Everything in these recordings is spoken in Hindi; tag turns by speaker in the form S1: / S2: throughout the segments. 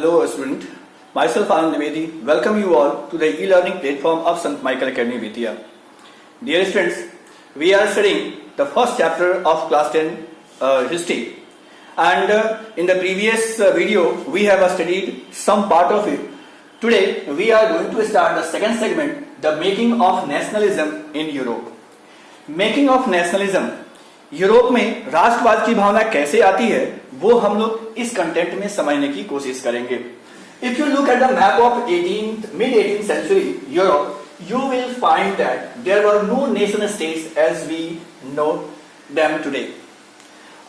S1: Hello student, myself Anand Dwivedi, welcome you all to the e-learning platform of St. Michael Academy Vidya. Dear students, we are studying the first chapter of class 10 history, and in the previous video we have studied some part of it. Today we are going to start the second segment, the making of nationalism in Europe. Making of nationalism, Europe में राष्ट्रवाद की भावना कैसे आती है वो हम लोग इस कंटेंट में समझने की कोशिश करेंगे. If you look at the map of mid 18th century Europe, you will find that there were no nation states as we know them today.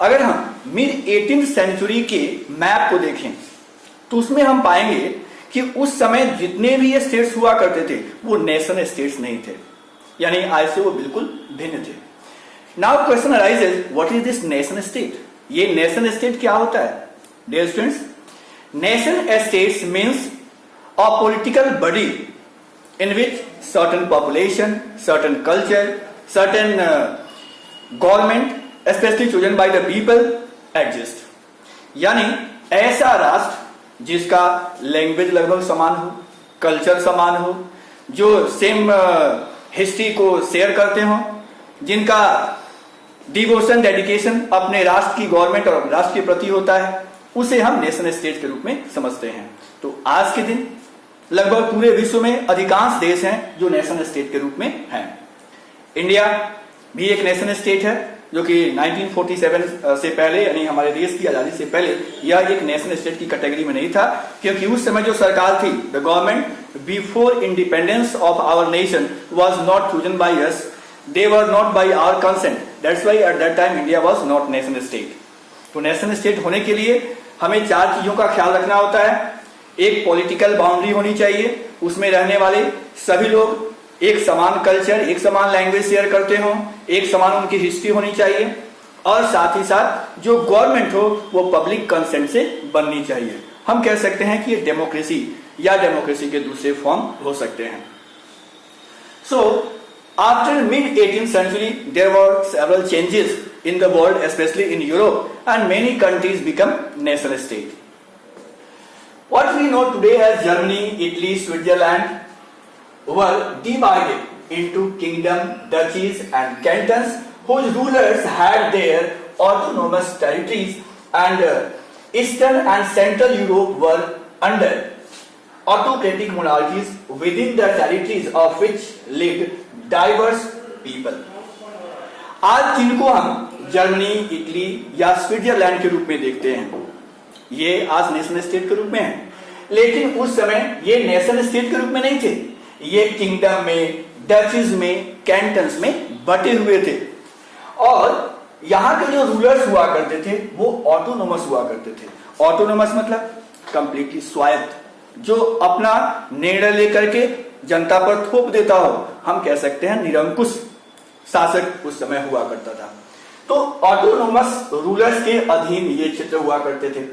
S1: अगर हम मिड 18th century के मैप को देखें तो उसमें हम पाएंगे कि उस समय जितने भी ये स्टेट्स हुआ करते थे वो नेशन स्टेट्स नहीं थे, यानी आज से वो बिल्कुल भिन्न थे. Now question arises, what is this nation state? ये nation state क्या होता है? Dear students, nation states means a political body in which certain population, certain culture, certain government, especially chosen by the people, exist. यानी ऐसा राष्ट्र जिसका लैंग्वेज लगभग समान हो, कल्चर समान हो, जो सेम हिस्ट्री को शेयर करते हो, जिनका डिवोशन डेडिकेशन अपने राष्ट्र की गवर्नमेंट और राष्ट्र के प्रति होता है, उसे हम नेशन स्टेट के रूप में समझते हैं. तो आज के दिन लगभग पूरे विश्व में अधिकांश देश हैं जो नेशन स्टेट के रूप में हैं. इंडिया भी एक नेशन स्टेट है जो कि 1947 से पहले यानी हमारे देश की आजादी से पहले यह एक नेशन स्टेट की कैटेगरी में नहीं था, क्योंकि उस समय जो सरकार थी, the government before independence of our nation was not chosen by us, they were not by our consent. That's why at that time India was not nation state. तो नेशन स्टेट होने के लिए हमें चार चीजों का ख्याल रखना होता है. एक पॉलिटिकल बाउंड्री होनी चाहिए, उसमें रहने वाले सभी लोग एक समान कल्चर, एक समान लैंग्वेज शेयर करते हो, एक समान उनकी हिस्ट्री होनी चाहिए, और साथ ही साथ जो गवर्नमेंट हो वो पब्लिक कंसेंट से बननी चाहिए. हम कह सकते हैं कि ये डेमोक्रेसी या डेमोक्रेसी के दूसरे फॉर्म हो सकते हैं. सो after mid 18th century there were several changes in the world, especially in Europe, and many countries become nation state. What we know today as Germany, Italy, Switzerland were divided into kingdom, duchies and cantons whose rulers had their autonomous territories, and Eastern and Central Europe were under autocratic monarchies within the territories of which lived diverse people. आज जिनको हम जर्मनी, इटली या स्विट्जरलैंड के रूप में देखते हैं, ये आज नेशन स्टेट के रूप में है, लेकिन उस समय ये नेशन स्टेट के रूप में नहीं थे. ये किंगडम में, डचीज में, कैंटन्स में बटे हुए थे, और यहाँ के जो रूलर्स हुआ करते थे वो ऑटोनोमस हुआ करते थे. ऑटोनोमस मतलब कंप्लीटली स्वायत्त, जो अपना निर्णय लेकर के जनता पर थोप देता हो. हम कह सकते हैं निरंकुश शासक उस समय हुआ करता था. तो ऑटोनोमस रूलर्स के अधीन ये क्षेत्र हुआ करते थे.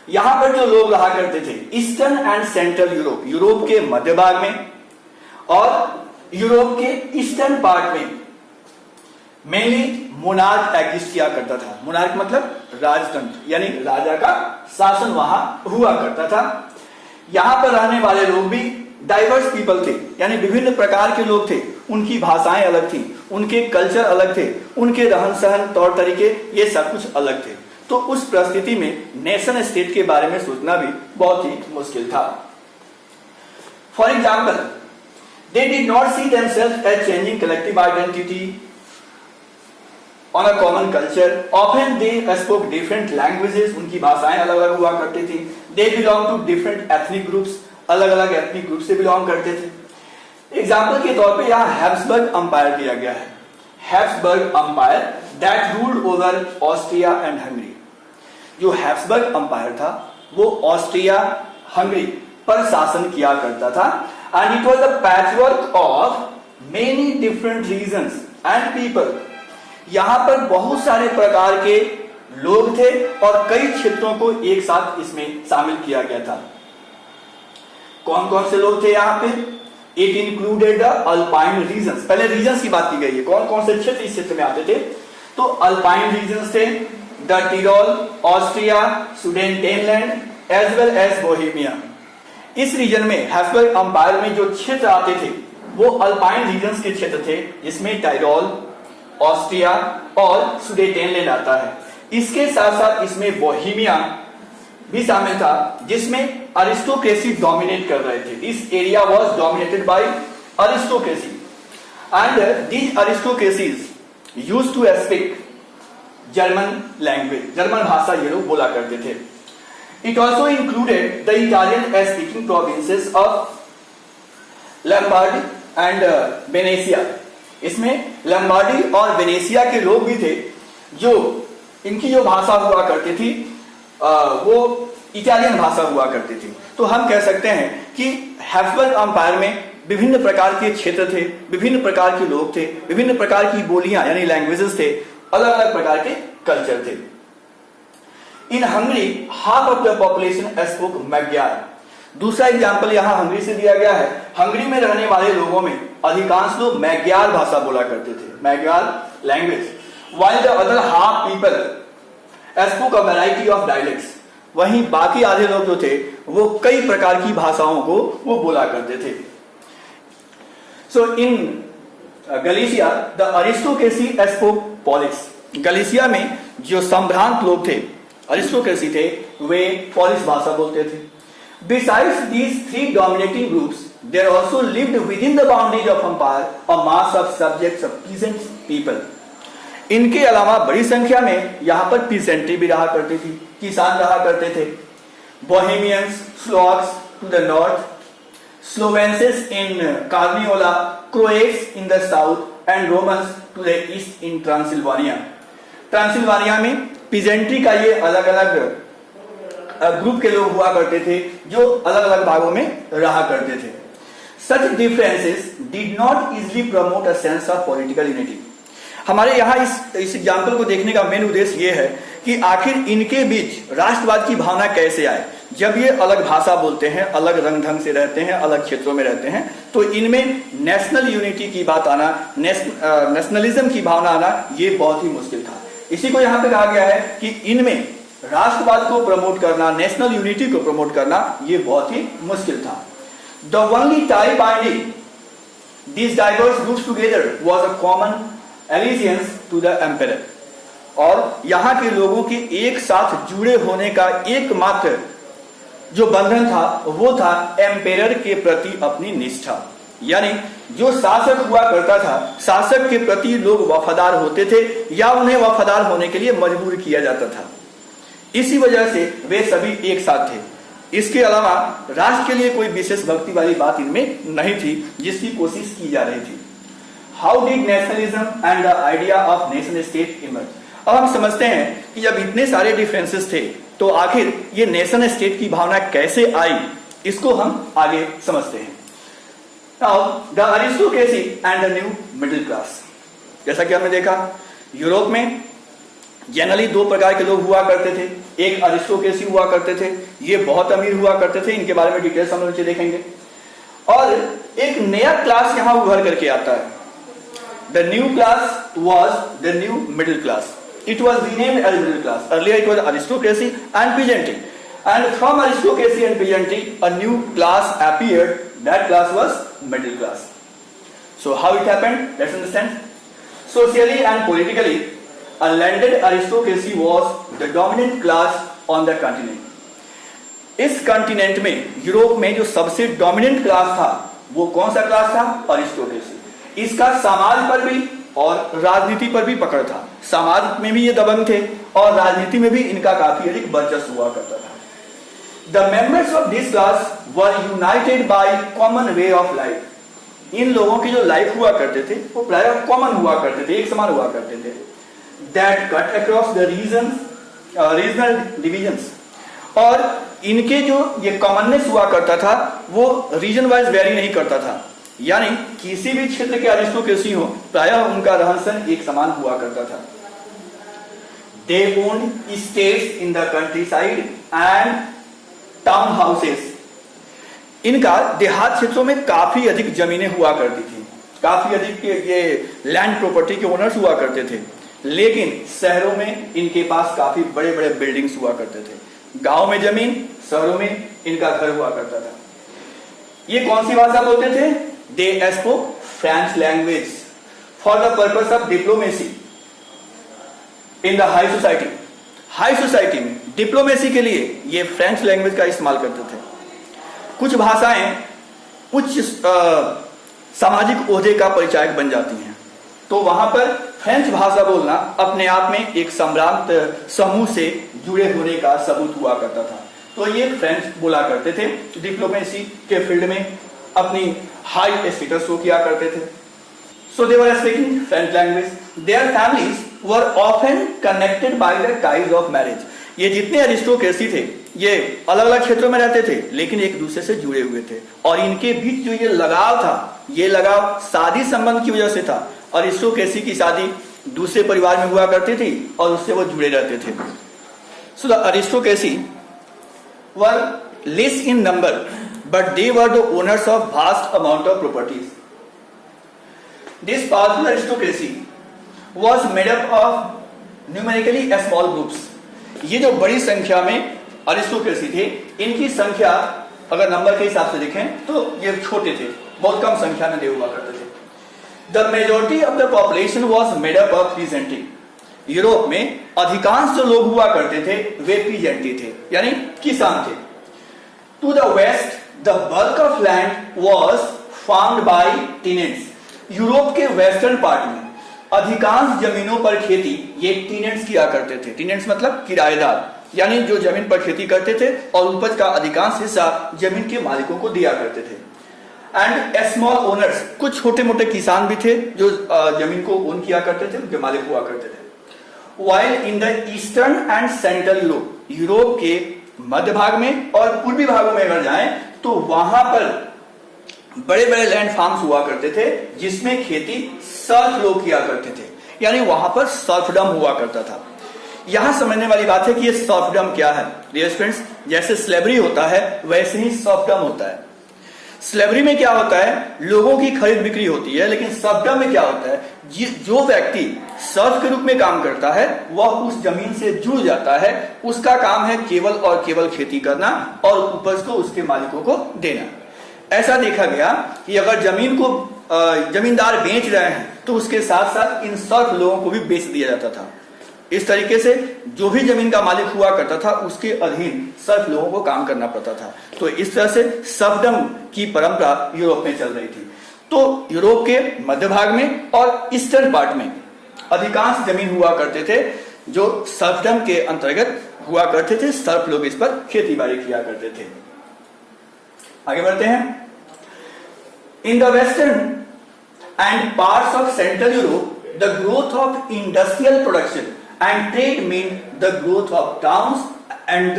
S1: यहां पर जो लोग रहा करते थे eastern and central Europe, Europe के मध्य भाग में और यूरोप के ईस्टर्न पार्ट में मेनली मोनार्क एग्जिस्ट किया करता था. मोनार्क मतलब राजतंत्र, यानी राजा का शासन वहां हुआ करता था. यहां पर रहने वाले लोग भी डाइवर्स पीपल थे, यानी विभिन्न प्रकार के लोग थे. उनकी भाषाएं अलग थी, उनके कल्चर अलग थे, उनके रहन सहन तौर तरीके ये सब कुछ अलग थे. तो उस परिस्थिति में नेशन स्टेट के बारे में सोचना भी बहुत ही मुश्किल था. For example, they did not see themselves as changing collective identity on a common culture. Often they spoke different languages. उनकी भाषाएं अलग अलग हुआ करती थी. They belong to different ethnic groups. अलग अलग एथनिक ग्रुप से बिलोंग करते थे. एग्जाम्पल के तौर पे यहाँ हैब्सबर्ग अंपायर दिया गया है. Habsburg empire that ruled over Austria and Hungary. जो हैब्सबर्ग अंपायर था वो ऑस्ट्रिया हंगरी पर शासन किया करता था, and it was the patchwork of many different regions and people. यहां पर बहुत सारे प्रकार के लोग थे और कई क्षेत्रों को एक साथ इसमें शामिल किया गया था. कौन कौन से लोग थे यहाँ पे? It included the Alpine regions. पहले रीजन्स की बात की गई है, कौन कौन से क्षेत्र इस क्षेत्र में आते थे. तो अल्पाइन रीजन्स थे the Tyrol, Austria, Sudetenland, as well as Bohemia. इस रीजन में हैब्सबर्ग एम्पायर में जो क्षेत्र आते थे वो अल्पाइन रीजन्स के क्षेत्र थे, जिसमें टाइरोल, ऑस्ट्रिया और सुडेटेनलैंड आता है। इसके साथ साथ इसमें बोहेमिया भी शामिल था, जिसमें अरिस्टोक्रेसी डोमिनेट कर रहे थे। This area was dominated by aristocracy and these aristocracies used to speak German language, German भाषा ये लोग बोला करते थे। It also included the Italian speaking provinces of Lombardy and Venetia. इसमें लंबार्डी और वेनेसिया के लोग भी थे, जो इनकी जो भाषा हुआ करती थी वो इटालियन भाषा हुआ करती थी। तो हम कह सकते हैं कि हैब्सबर्ग एम्पायर में विभिन्न प्रकार के क्षेत्र थे, विभिन्न प्रकार के लोग थे, विभिन्न प्रकार की बोलियां यानी लैंग्वेजेस थे, अलग अलग प्रकार के कल्चर थे। इन Hungary half of the population spoke Magyar. दूसरा एग्जाम्पल यहां हंगरी से दिया गया है। हंगरी में रहने वाले लोगों में अधिकांश लोग मैग्यार भाषा बोला करते थे, Magyar language, while the other half people spoke a variety of dialects। वहीं बाकी आधे लोग जो थे वो कई प्रकार की भाषाओं को वो बोला करते थे। So in गलीसिया the aristocracy spoke Polish। गलीसिया में जो संभ्रांत लोग थे, अरिस्टोक्रेसी थे, वे पॉलिश भाषा बोलते थे। Besides these three dominating groups, there also lived within the boundaries of empire a mass of subjects of peasant people। इनके अलावा बड़ी संख्या में यहाँ पर पीसेंट्री भी रहा करती थी, किसान रहा करते थे। Bohemians, Slovaks to the north, Slovenes in Carniola, Croats in the south and Romans to the east in Transylvania. Transylvania में पीजेंट्री का ये अलग अलग ग्रुप के लोग हुआ करते थे, जो अलग अलग भागों में रहा करते थे। Such differences did not easily promote a sense of political unity। हमारे यहाँ इस एग्जाम्पल को देखने का मेन उद्देश्य ये है कि आखिर इनके बीच राष्ट्रवाद की भावना कैसे आए। जब ये अलग भाषा बोलते हैं, अलग रंग ढंग से रहते हैं, अलग क्षेत्रों में रहते हैं, तो इनमें नेशनल यूनिटी की बात आना, नेशनलिज्म की भावना आना, ये बहुत ही मुश्किल था। इसी को यहाँ पे कहा गया है कि इनमें राष्ट्रवाद को प्रमोट करना, नेशनल यूनिटी को प्रमोट करना, ये बहुत ही मुश्किल था। The only tie binding these diverse groups together was a common allegiance to the emperor। और यहाँ के लोगों के एक साथ जुड़े होने का एकमात्र जो बंधन था वो था एम्पेरर के प्रति अपनी निष्ठा। यानी जो शासक हुआ करता था, शासक के प्रति लोग वफादार होते थे या उन्हें वफादार होने के लिए मजबूर किया जाता था। इसी वजह से वे सभी एक साथ थे। इसके अलावा राष्ट्र के लिए कोई विशेष भक्ति वाली बात इनमें नहीं थी, जिसकी कोशिश की जा रही थी। How did nationalism and the idea of nation state emerge. अब हम समझते हैं कि जब इतने सारे डिफरेंसेस थे तो आखिर ये नेशन स्टेट की भावना कैसे आई, इसको हम आगे समझते हैं। Now the aristocracy and the new middle class. जैसा कि हमने देखा, यूरोप में जनरली दो प्रकार के लोग हुआ करते थे। एक अरिस्टोक्रेसी हुआ करते थे, ये बहुत अमीर हुआ करते थे, इनके बारे में डिटेल्स हम नीचे देखेंगे। और एक नया क्लास यहां उभर करके आता है। The new class was the new middle class. It was renamed as middle class. Earlier it was aristocracy and peasantry, and from aristocracy and peasantry a new class appeared. That class was middle class. So how it happened, let's understand. Socially and politically a landed aristocracy was the dominant class on the continent। इस कॉन्टिनेंट में, यूरोप में जो सबसे डोमिनेंट क्लास था वो कौन सा क्लास था? अरिस्टोक्रेसी। इसका समाज पर भी और राजनीति पर भी पकड़ था। समाज में भी ये दबंग थे और राजनीति में भी इनका काफी अधिक वर्चस्व हुआ करता था। The members of this class were united by common way of life। इन लोगों की जो लाइफ हुआ करते थे वो प्रायः कॉमन हुआ करते थे, एक समान हुआ करते थे। That cut across the regional divisions। और इनके जो ये कॉमननेस हुआ करता था वो रीजन वाइज वेरी नहीं करता था। यानी किसी भी क्षेत्र के अरिस्टोक्रेसी हो, प्रायः उनका रहन सहन एक समान हुआ करता था। They owned estates in the countryside and town houses। इनका देहात क्षेत्रों में काफी अधिक जमीनें हुआ करती थी, काफी अधिक ये लैंड प्रॉपर्टी के ओनर्स हुआ करते थे। लेकिन शहरों में इनके पास काफी बड़े बड़े बिल्डिंग्स हुआ करते थे। गांव में जमीन, शहरों में इनका घर हुआ करता था। ये कौन सी भाषा बोलते थे? They spoke French language for the purpose of diplomacy in the high society. High society में डिप्लोमेसी के लिए ये फ्रेंच लैंग्वेज का इस्तेमाल करते थे। कुछ भाषाएं उच्च सामाजिक ओहदे का परिचायक बन जाती हैं, तो वहां पर फ्रेंच भाषा बोलना अपने आप में एक सम्रांत समूह से जुड़े होने का सबूत हुआ करता था। तो ये फ्रेंच बोला करते थे, डिप्लोमेसी के फील्ड में अपनी हाई स्टेटस शो किया करते थे। So they were speaking French language. Their families were often connected by the ties of marriage. ये जितने अरिस्टोक्रेसी थे ये अलग अलग क्षेत्रों में रहते थे, लेकिन एक दूसरे से जुड़े हुए थे, और इनके बीच जो ये लगाव था, ये लगाव शादी संबंध की वजह से था। अरिस्टोक्रेसी की शादी दूसरे परिवार में हुआ करती थी और उससे वो जुड़े रहते थे। So the aristocracy were less in number but they were the owners of vast amount of properties. This powerful aristocracy was made up of numerically small groups। ये जो बड़ी संख्या में अरिस्टोक्रेसी थे, इनकी संख्या अगर नंबर के हिसाब से देखें तो ये छोटे थे, बहुत कम संख्या में हुआ करते थे। The majority of the population was made up of peasantry. Europe में अधिकांश जो लोग हुआ करते थे वे पीजेंटी थे, यानी किसान थे। To the west the bulk of land was farmed by tenants. Europe के वेस्टर्न पार्ट में अधिकांश जमीनों पर खेती ये टीनेंट्स किया करते थे। टीनेंट्स मतलब किराएदार, यानी जो जमीन पर खेती करते थे और उपज का अधिकांश हिस्सा जमीन के मालिकों को दिया करते थे। एंड स्मॉल ओनर्स, कुछ छोटे मोटे किसान भी थे जो जमीन को ओन किया करते थे, उनके मालिक हुआ करते थे। While in the eastern and central Europe, Europe के मध्य भाग में और पूर्वी भागों में अगर जाएं तो वहां पर बड़े बड़े लैंड फार्म्स हुआ करते थे जिसमें खेती सर्फ लोग किया करते थे, यानी वहां पर सर्फडम हुआ करता था। यहां समझने वाली बात है कि ये सर्फडम क्या है। डियर फ्रेंड्स, जैसे स्लेवरी होता है वैसे ही सर्फडम होता है। स्लेवरी में क्या होता है, लोगों की खरीद बिक्री होती है, लेकिन सर्फडम में क्या होता है, जो व्यक्ति सर्फ के रूप में काम करता है वह उस जमीन से जुड़ जाता है, उसका काम है केवल और केवल खेती करना और उपज को उसके मालिकों को देना। ऐसा देखा गया कि अगर जमीन को जमींदार बेच रहे हैं तो उसके साथ साथ इन सर्फ लोगों को भी बेच दिया जाता था। इस तरीके से जो भी जमीन का मालिक हुआ करता था उसके अधीन सर्फ लोगों को काम करना पड़ता था। तो इस तरह से सर्फडम की परंपरा यूरोप में चल रही थी। तो यूरोप के मध्य भाग में और ईस्टर्न पार्ट में अधिकांश जमीन हुआ करते थे जो सर्फडम के अंतर्गत हुआ करते थे। सर्फ लोग इस पर खेती बाड़ी किया करते थे। आगे बढ़ते हैं। In the western and parts of central Europe the growth of industrial production and trade mean the growth of towns and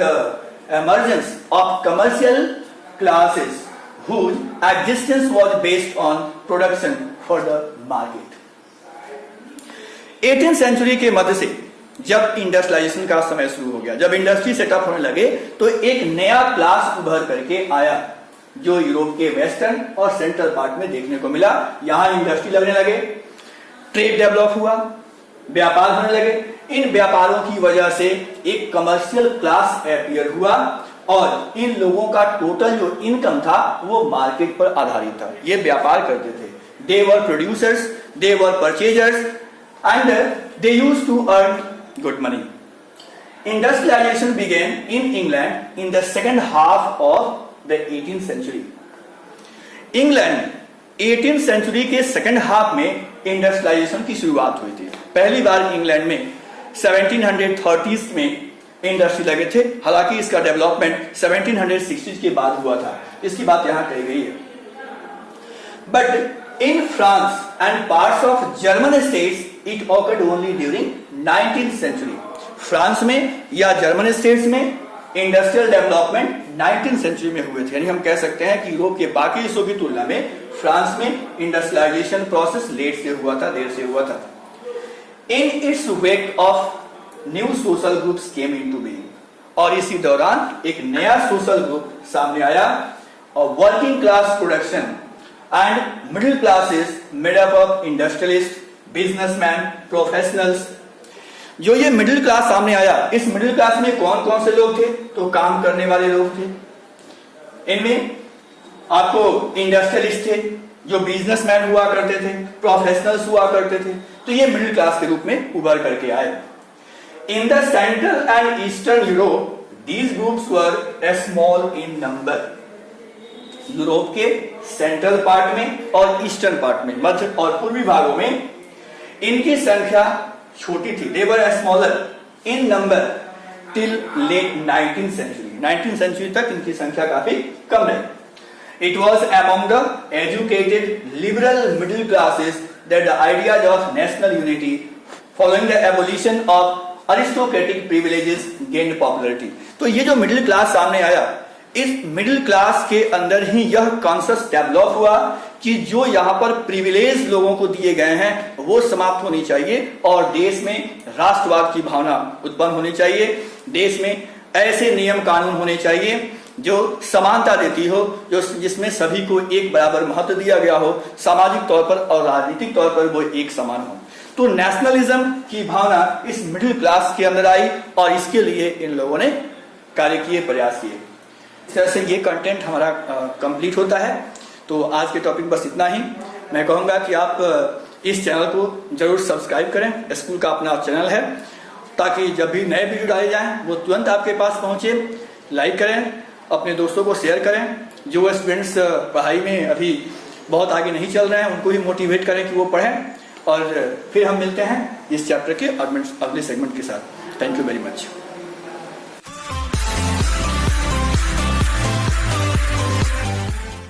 S1: emergence of commercial classes whose existence was based on production for the market। 18th century के मध्य से जब इंडस्ट्रियलाइजेशन का समय शुरू हो गया, जब इंडस्ट्री सेटअप होने लगे, तो एक नया क्लास उभर करके आया जो यूरोप के वेस्टर्न और सेंट्रल पार्ट में देखने को मिला। यहां इंडस्ट्री लगने लगे, ट्रेड डेवलप हुआ, व्यापार होने लगे। इन व्यापारों की वजह से एक कमर्शियल क्लास अपीयर हुआ और इन लोगों का टोटल जो इनकम था वो मार्केट पर आधारित था। ये व्यापार करते थे। They were producers, they were purchasers and they used to earn good money. Industrialisation began in England in the second half of the 18th century. England 18th century के सेकेंड हाफ में इंडस्ट्रियलाइजेशन की शुरुआत हुई थी। पहली बार इंग्लैंड में 1730s में इंडस्ट्री लगे थे। हालांकि इसका डेवलपमेंट 1760s के बाद हुआ था, इसकी बात यहां कही गई है। But in France and parts of German states it occurred only during 19th century. France में या जर्मन स्टेट्स में इंडस्ट्रियल डेवलपमेंट 19th सेंचुरी में हुए थे। यानी हम कह सकते हैं कि यूरोप के बाकी हिस्सों की तुलना में फ्रांस में इंडस्ट्रियलाइजेशन प्रोसेस लेट से हुआ था, देर से हुआ था। In its wake of new social groups came into being, और इसी दौरान एक नया सोशल ग्रुप सामने आया, और working class production and middle classes made up of industrialist, businessman, professionals. जो ये मिडिल क्लास सामने आया, इस मिडिल क्लास में कौन कौन से लोग थे? तो काम करने वाले लोग थे। इनमें आपको इंडस्ट्रियलिस्ट थे, जो बिजनेसमैन हुआ करते थे, प्रोफेशनल्स हुआ करते थे, तो ये मिडिल क्लास के रूप में उभर करके आए। In the central and eastern Europe these groups were small in number। Europe के सेंट्रल पार्ट में और ईस्टर्न पार्ट में, मध्य और पूर्वी भागों में इनकी संख्या छोटी थी। they were smaller in number till late 19th century। 19th century तक इनकी संख्या काफी कम रही। It was among the educated liberal middle classes that the ideas of national unity following the abolition of aristocratic privileges gained popularity। तो ये जो मिडिल क्लास सामने आया, इस मिडिल क्लास के अंदर ही यह कॉन्सेप्ट डेवलप हुआ कि जो यहाँ पर प्रिविलेज लोगों को दिए गए हैं वो समाप्त होनी चाहिए और देश में राष्ट्रवाद की भावना उत्पन्न होनी चाहिए। देश में ऐसे नियम कानून होने चाहिए जो समानता देती हो, जो जिसमें सभी को एक बराबर महत्व दिया गया हो, सामाजिक तौर पर और राजनीतिक तौर पर वो एक समान हो। तो नेशनलिज्म की भावना इस मिडिल क्लास के अंदर आई और इसके लिए इन लोगों ने कार्य किए, प्रयास किए। इस तरह से ये कंटेंट हमारा कंप्लीट होता है। तो आज के टॉपिक बस इतना ही। मैं कहूँगा कि आप इस चैनल को जरूर सब्सक्राइब करें, स्कूल का अपना चैनल है, ताकि जब भी नए वीडियो डाले जाएं वो तुरंत आपके पास पहुँचे। लाइक करें, अपने दोस्तों को शेयर करें। जो स्टूडेंट्स पढ़ाई में अभी बहुत आगे नहीं चल रहे हैं उनको भी मोटिवेट करें कि वो पढ़ें। और फिर हम मिलते हैं इस चैप्टर के अगले सेगमेंट के साथ। Thank you very much.